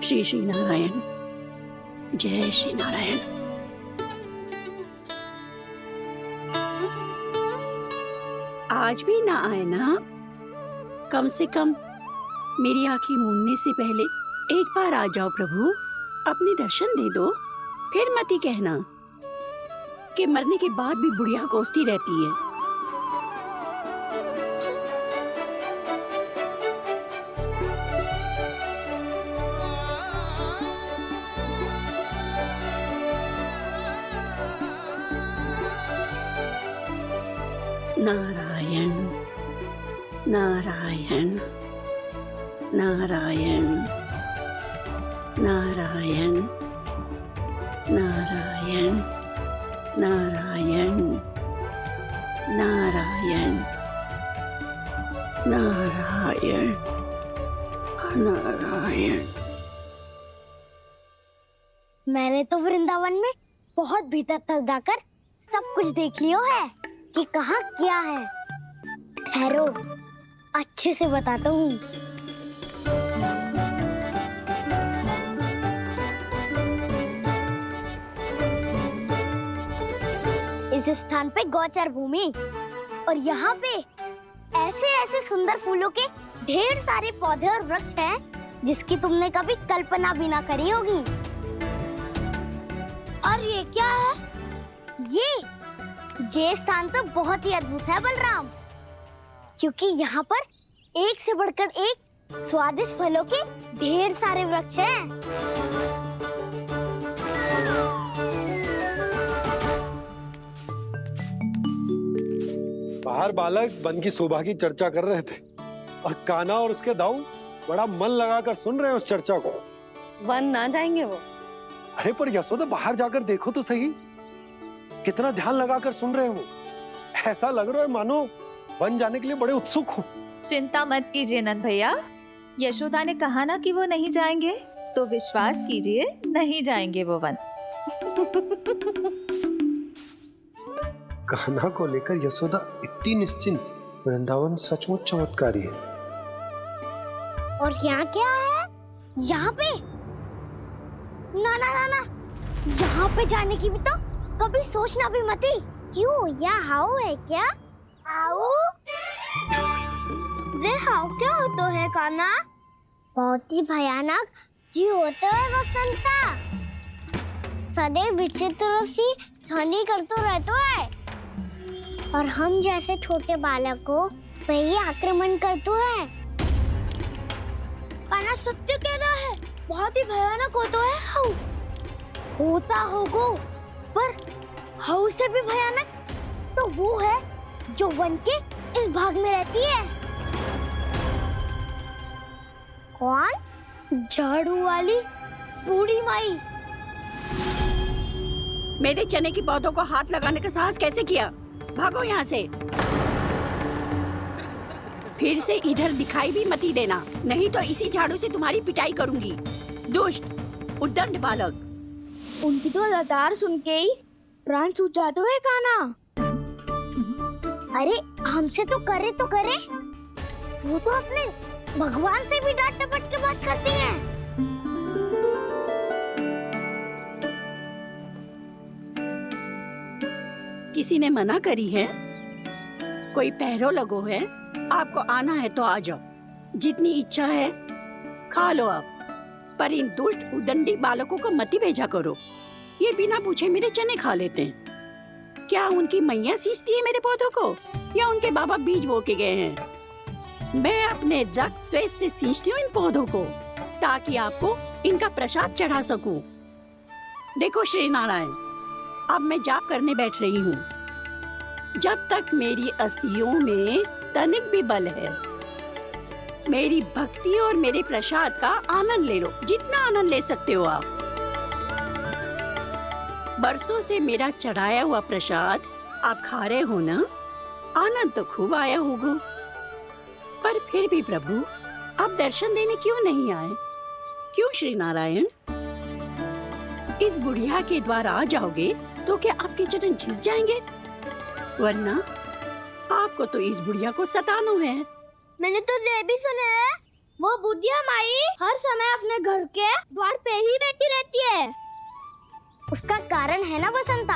M: श्री श्री नारायण, जय श्री नारायण। आज भी ना आए ना? कम से कम मेरी आंखें मूंदने से पहले एक बार आ जाओ प्रभु, अपने दर्शन दे दो। फिर मत ही कहना कि मरने के बाद भी बुढ़िया कोसती रहती है। नारायण नारायण नारायण नारायण नारायण नारायण नारायण नारायण नारायण।
C: मैंने तो वृंदावन में बहुत भीतर तक जाकर सब कुछ देख लियो है कि कहाँ क्या है। ठहरो, अच्छे से बताता हूँ। इस स्थान पे गोचर भूमि और यहाँ पे ऐसे ऐसे सुंदर फूलों के ढेर सारे पौधे और वृक्ष हैं जिसकी तुमने कभी कल्पना भी ना करी होगी। और ये क्या है? ये स्थान तो बहुत ही अद्भुत है बलराम, क्योंकि यहाँ पर एक से बढ़कर एक स्वादिष्ट फलों के ढेर सारे वृक्ष हैं।
B: बाहर बालक वन की शोभा की चर्चा कर रहे थे और कान्हा और उसके दाऊ बड़ा मन लगाकर सुन रहे हैं उस चर्चा को।
A: वन ना जाएंगे वो?
B: अरे पर यशोदा बाहर जाकर देखो तो सही, कितना ध्यान लगाकर सुन रहे हो। ऐसा लग रहा है मानो वन जाने के लिए बड़े उत्सुक हो।
K: चिंता मत कीजिए नंद भैया, यशोदा ने कहा ना कि वो नहीं जाएंगे, तो विश्वास कीजिए नहीं जाएंगे वो वन।
B: कान्हा को लेकर यशोदा इतनी निश्चिंत, वृंदावन सचमुच चमत्कारी है।
C: और यहाँ क्या है? यहाँ पे ना ना ना ना, यहाँ पे जाने की भी तो कभी सोचना भी मत ही। क्यों, यहाँ हाउ है क्या? हाउ? ये हाउ क्या होता है कान्हा? बहुत ही भयानक जी होता है वसंता। सदैव विचित्र सी ध्वनि करते रहता है और हम जैसे छोटे बालक को वही आक्रमण करते है। कान्हा सत्य कह रहा है, बहुत ही भयानक होता है हाउ। होता होगा, पर हाउ से भी भयानक तो वो है जो वन के इस भाग में रहती है। कौन? झाड़ू वाली बूढ़ी माई।
M: मेरे चने की पौधों को हाथ लगाने का साहस कैसे किया? भागो यहाँ से। फिर से इधर दिखाई भी मत ही देना, नहीं तो इसी झाड़ू से तुम्हारी पिटाई करूंगी। दुष्ट उद्दंड बालक।
C: उनकी तो लतार सुन के ही प्राण सूझ जाते हैं कान्हा। अरे हमसे तो करे, वो तो अपने भगवान से भी डांट डपट के बात करती हैं।
M: किसी ने मना करी है? कोई पहरो लगो है? आपको आना है तो आ जाओ, जितनी इच्छा है खा लो आप, पर इन दुष्ट उदंडी बालकों को मत ही भेजा करो। ये बिना पूछे मेरे चने खा लेते हैं। क्या उनकी मैया सींचती है मेरे पौधों को, या उनके बाबा बीज बो के गए हैं? मैं अपने रक्त स्वेद से सींचती हूँ इन पौधों को, ताकि आपको इनका प्रसाद चढ़ा सकूं। देखो श्री नारायण, अब मैं जाप करने बैठ रही हूँ। जब तक मेरी अस्थियों में तनिक भी बल है, मेरी भक्ति और मेरे प्रसाद का आनंद ले लो, जितना आनंद ले सकते हो आप। बरसों से मेरा चढ़ाया हुआ प्रसाद आप खा रहे हो ना, आनंद तो खूब आया होगा। पर फिर भी प्रभु आप दर्शन देने क्यों नहीं आए? क्यों श्री नारायण? इस बुढ़िया के द्वार आ जाओगे तो क्या आपके चरण घिस जाएंगे? वरना आपको तो इस बुढ़िया को सताना है।
C: मैंने तो ये भी सुना है, वो बुढ़िया माई हर समय अपने घर के द्वार पे ही बैठी रहती है। उसका कारण है ना बसंता,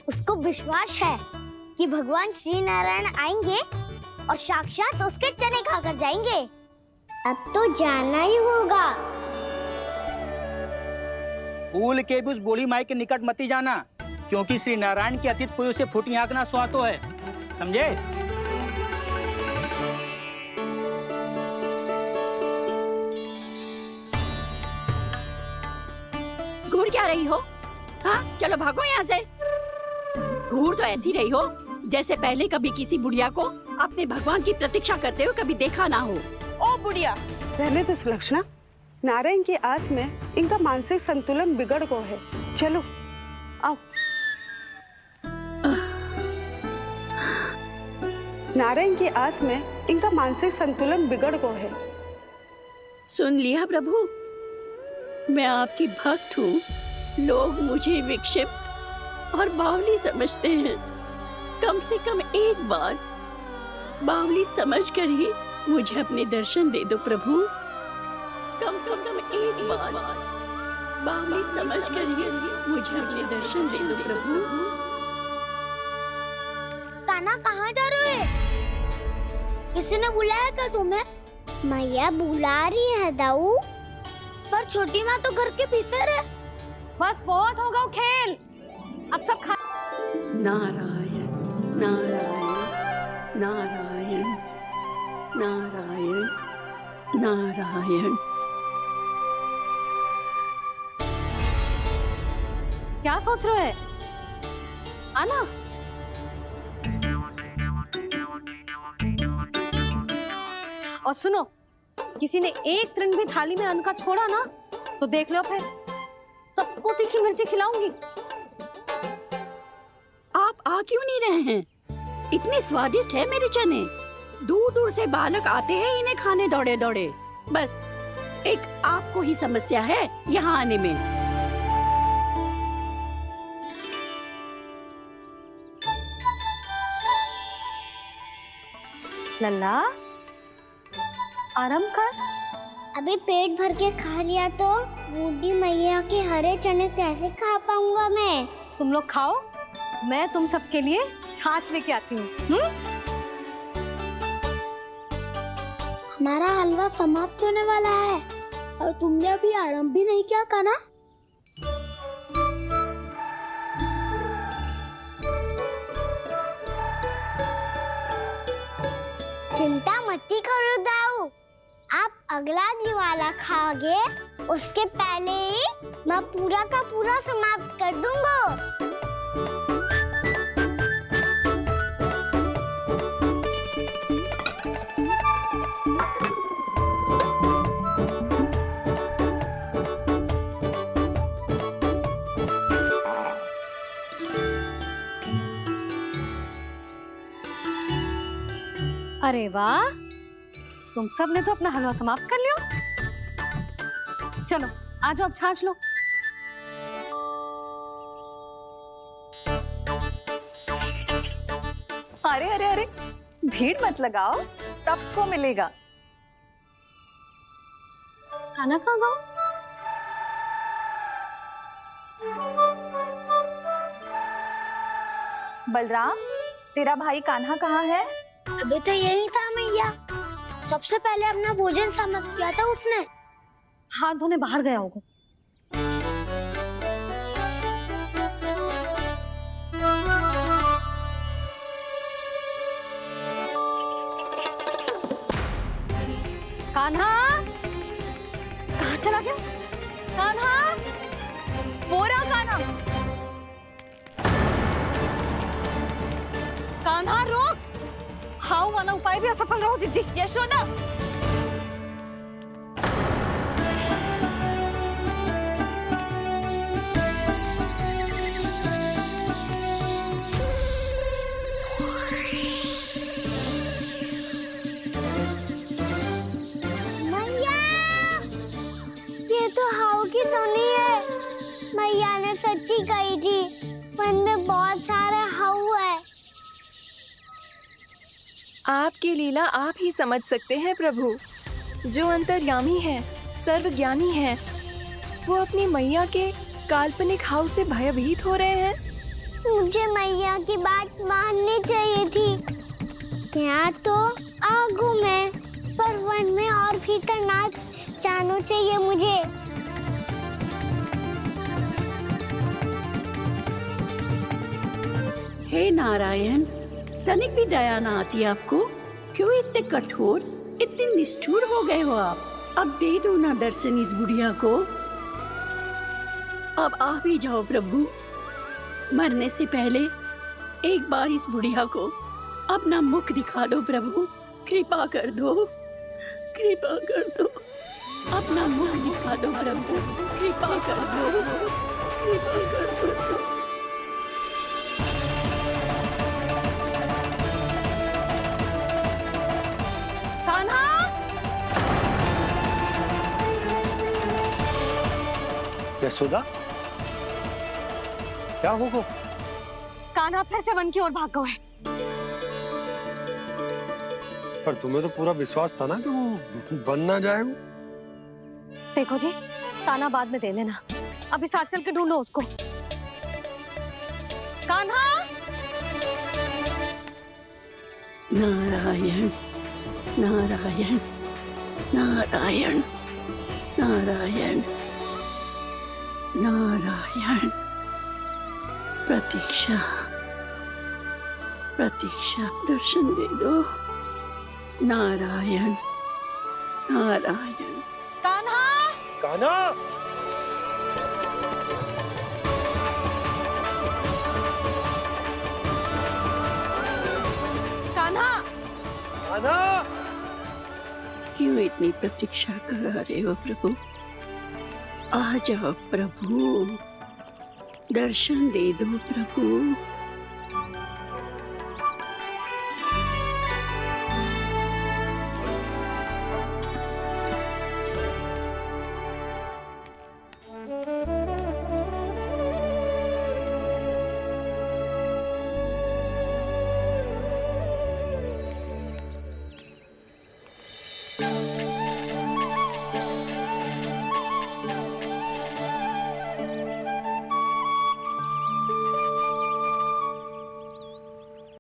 C: उसको विश्वास है कि भगवान श्री नारायण आएंगे और साक्षात उसके चने खाकर जाएंगे। अब तो जाना ही होगा।
H: भूल के भी उस बूढ़ी माई के निकट मत ही जाना, क्योंकि श्री नारायण की अतीत कोई उसे फूटी आंख ना सुहातो है, समझे?
M: घूर क्या रही हो? हाँ, चलो भागो यहाँ से। घूर तो ऐसी रही हो जैसे पहले कभी किसी बुढ़िया को अपने भगवान की प्रतीक्षा करते हुए कभी देखा ना हो।
D: ओ बुढ़िया,
N: रहने दो सुलक्षणा, नारायण की आस में इनका मानसिक संतुलन बिगड़ गया है। चलो आओ। नारायण की आस में इनका मानसिक संतुलन बिगड़ गया है।
M: सुन लिया प्रभु, मैं आपकी भक्त हूँ। लोग मुझे विक्षिप्त और बावली समझते हैं। कम से कम एक बार बावली समझकर ही मुझे अपने दर्शन दे दो प्रभु। कम से कम एक बार बावली समझ कर मुझे अपने दर्शन दे दो प्रभु।
E: कान्हा कहाँ जा रहे हो? किसी ने बुलाया क्या तुम्हें?
C: मैया बुला रही है दाऊ।
E: पर छोटी माँ तो घर के भीतर है।
A: बस बहुत होगा खेल, अब सब खा।
M: नारायण नारायण नारायण नारायण नारायण।
A: क्या सोच रहे हैं? आना। और सुनो, किसी ने एक तृण भी थाली में अन्न का छोड़ा ना तो देख लो, फिर सबको तीखी मिर्ची खिलाऊंगी।
M: आप आ क्यों नहीं रहे हैं? इतने स्वादिष्ट है मेरे चने। दूर दूर से बालक आते हैं इन्हें खाने दौड़े दौड़े। बस एक आपको ही समस्या है यहाँ आने में।
A: लल्ला, आराम कर।
C: अभी पेट भर के खा लिया तो बूढ़ी मैया के हरे चने कैसे खा पाऊंगा मैं?
A: तुम लोग खाओ, मैं तुम सबके लिए छाछ लेके आती हूँ।
E: हमारा हलवा समाप्त होने वाला है और तुमने अभी आराम भी नहीं किया कान्हा।
C: चिंता मत करो दाऊ, आप अगला दिवाला खाओगे उसके पहले ही मैं पूरा का पूरा समाप्त कर दूंगा।
A: अरे वाह, तुम सब ने तो अपना हलवा समाप्त कर लिया। चलो आ जाओ, अब छाछ लो।
K: अरे अरे अरे, भीड़ मत लगाओ, सबको मिलेगा।
A: खाना खा गो।
K: बलराम, तेरा भाई कान्हा कहाँ है?
E: अभी तो यही था मैया। सबसे पहले अपना भोजन समाप्त किया था उसने।
A: हाथ धोने बाहर गया होगा। कान्हा कहाँ चला गया? कान्हा,
K: वो रहा कान्हा।
A: कान्हा रोक, हाउ वाला उपाय भी असफल रहो जिज्जी।
K: यशोदा,
C: मैया, ये तो हाउ की धुनी है। मैया ने सच्ची कही थी, वन में बहुत सारे हाउ है।
F: आपकी लीला आप ही समझ सकते हैं प्रभु। जो अंतर्यामी है, सर्वज्ञानी है, वो अपनी मैया के काल्पनिक हाव से भयभीत हो रहे हैं।
C: मुझे मैया की बात माननी चाहिए थी। यहाँ तो आगू में, पर वन में और भीतर ना जाना चाहिए मुझे।
M: हे नारायण, तनिक भी दया ना आती आपको? क्यों इतने कठोर, इतने निष्ठुर हो गए हो आप? अब दे दो ना दर्शन इस बुढ़िया को। अब आ भी जाओ प्रभु। मरने से पहले एक बार इस बुढ़िया को अपना मुख दिखा दो प्रभु। कृपा कर दो, कृपा कर दो। अपना मुख दिखा दो प्रभु, कृपा कर दो, कृपा कर दो।
A: कान्हा,
B: यशोदा, क्या होगा?
A: कान्हा फिर से वन की ओर भाग गया है।
B: पर तुम्हें तो पूरा विश्वास था ना कि वो बन ना जाए वो।
A: देखो जी, ताना बाद में दे लेना, अभी साथ चल के ढूंढो उसको। कान्हा!
M: नारायण नारायण नारायण नारायण नारायण। प्रतीक्षा प्रतीक्षा, दर्शन दे दो। नारायण नारायण।
A: कान्हा!
B: कान्हा!
A: कान्हा!
B: कान्हा!
M: क्यों इतनी प्रतीक्षा करा रहे हो प्रभु? आ जाओ प्रभु, दर्शन दे दो प्रभु।